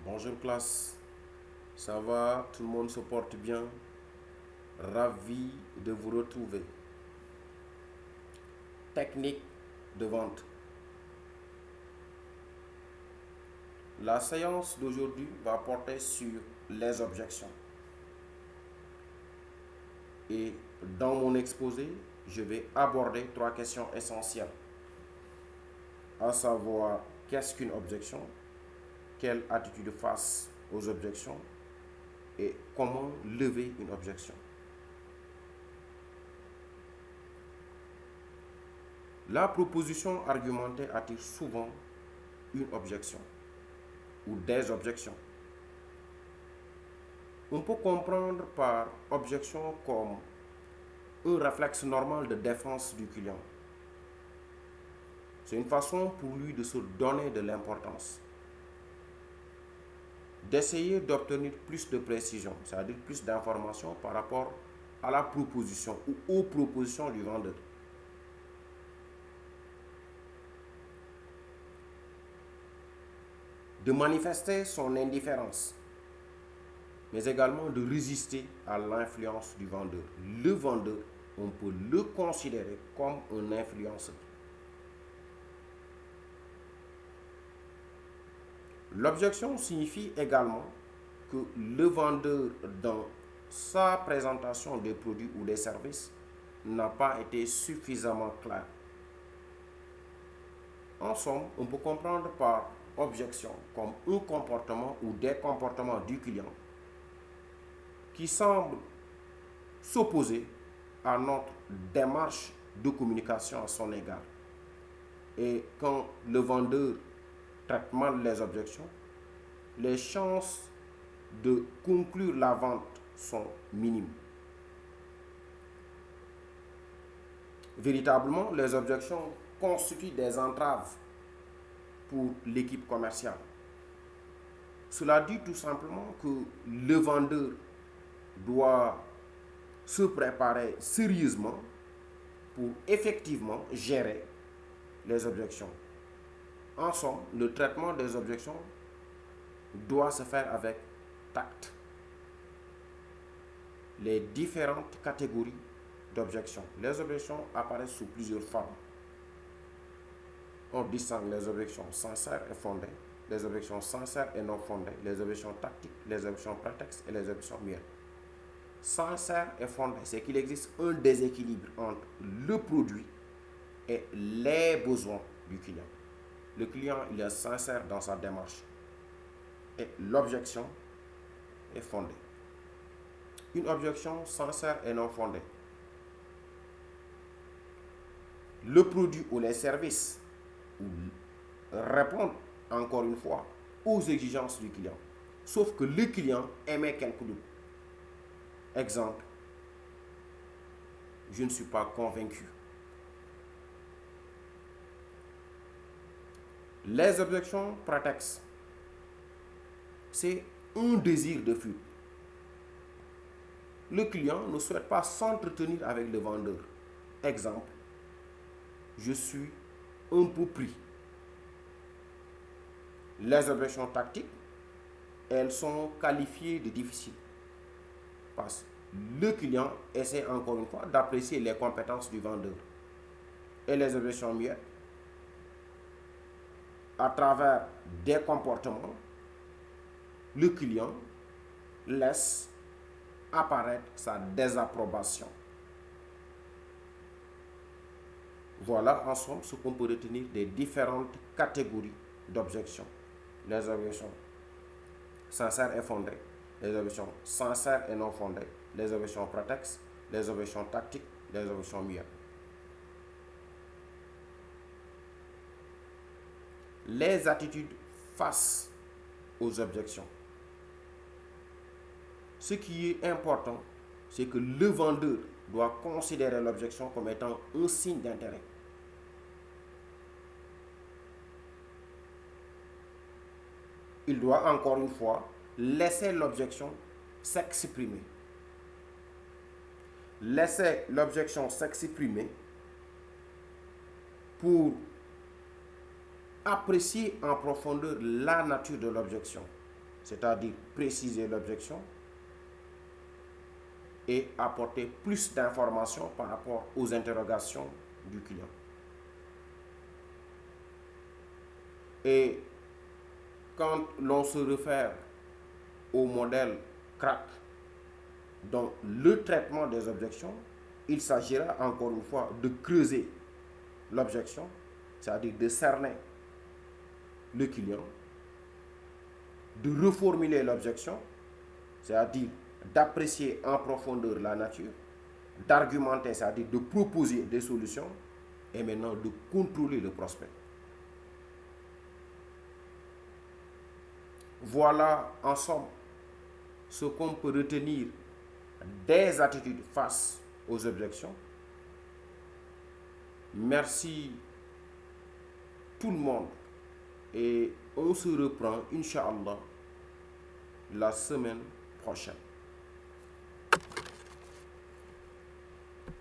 Bonjour classe, ça va, tout le monde se porte bien, ravi de vous retrouver. Technique de vente. La séance d'aujourd'hui va porter sur les objections. Et dans mon exposé, je vais aborder trois questions essentielles, à savoir qu'est-ce qu'une objection, quelle attitude face aux objections et comment lever une objection. La proposition argumentée attire souvent une objection ou des objections. On peut comprendre par objection comme un réflexe normal de défense du client. C'est une façon pour lui de se donner de l'importance, d'essayer d'obtenir plus de précision, c'est-à-dire plus d'informations par rapport à la proposition ou aux propositions du vendeur. De manifester son indifférence, mais également de résister à l'influence du vendeur. Le vendeur, on peut le considérer comme un influenceur. L'objection signifie également que le vendeur, dans sa présentation des produits ou des services, n'a pas été suffisamment clair. En somme, on peut comprendre par objection comme un comportement ou des comportements du client qui semblent s'opposer à notre démarche de communication à son égard. Et quand le vendeur traite mal les objections, les chances de conclure la vente sont minimes. Véritablement, les objections constituent des entraves pour l'équipe commerciale. Cela dit tout simplement que le vendeur doit se préparer sérieusement pour effectivement gérer les objections. En somme, le traitement des objections doit se faire avec tact. Les différentes catégories d'objections. Les objections apparaissent sous plusieurs formes. On distingue les objections sincères et fondées, les objections sincères et non fondées, les objections tactiques, les objections prétextes et les objections muettes. Sincère et fondé, c'est qu'il existe un déséquilibre entre le produit et les besoins du client. Le client, il est sincère dans sa démarche et l'objection est fondée. Une objection sincère et non fondée. Le produit ou les services répondent encore une fois aux exigences du client. Sauf que le client émet quelques doutes. Exemple, je ne suis pas convaincu. Les objections prétextes, c'est un désir de fuite. Le client ne souhaite pas s'entretenir avec le vendeur. Exemple, je suis un peu pris. Les objections tactiques, elles sont qualifiées de difficiles. Parce que le client essaie encore une fois d'apprécier les compétences du vendeur. Et les objections muettes, à travers des comportements, le client laisse apparaître sa désapprobation. Voilà en somme ce qu'on peut retenir des différentes catégories d'objections. Les objections sincères et fondées, les objections sincères et non fondées, les objections prétextes, les objections tactiques, les objections muettes. Les attitudes face aux objections. Ce qui est important, c'est que le vendeur doit considérer l'objection comme étant un signe d'intérêt. Il doit encore une fois laisser l'objection s'exprimer. Laisser l'objection s'exprimer pour apprécier en profondeur la nature de l'objection. c'est-à-dire préciser l'objection et apporter plus d'informations par rapport aux interrogations du client. Et quand l'on se réfère au modèle CRAC, donc le traitement des objections, il s'agira encore une fois de creuser l'objection, c'est-à-dire de cerner le client, de reformuler l'objection, c'est-à-dire d'apprécier en profondeur la nature, d'argumenter, c'est-à-dire de proposer des solutions, et maintenant de contrôler le prospect. Voilà en somme ce qu'on peut retenir des attitudes face aux objections. Merci tout le monde et on se reprend, Inch'Allah, la semaine prochaine.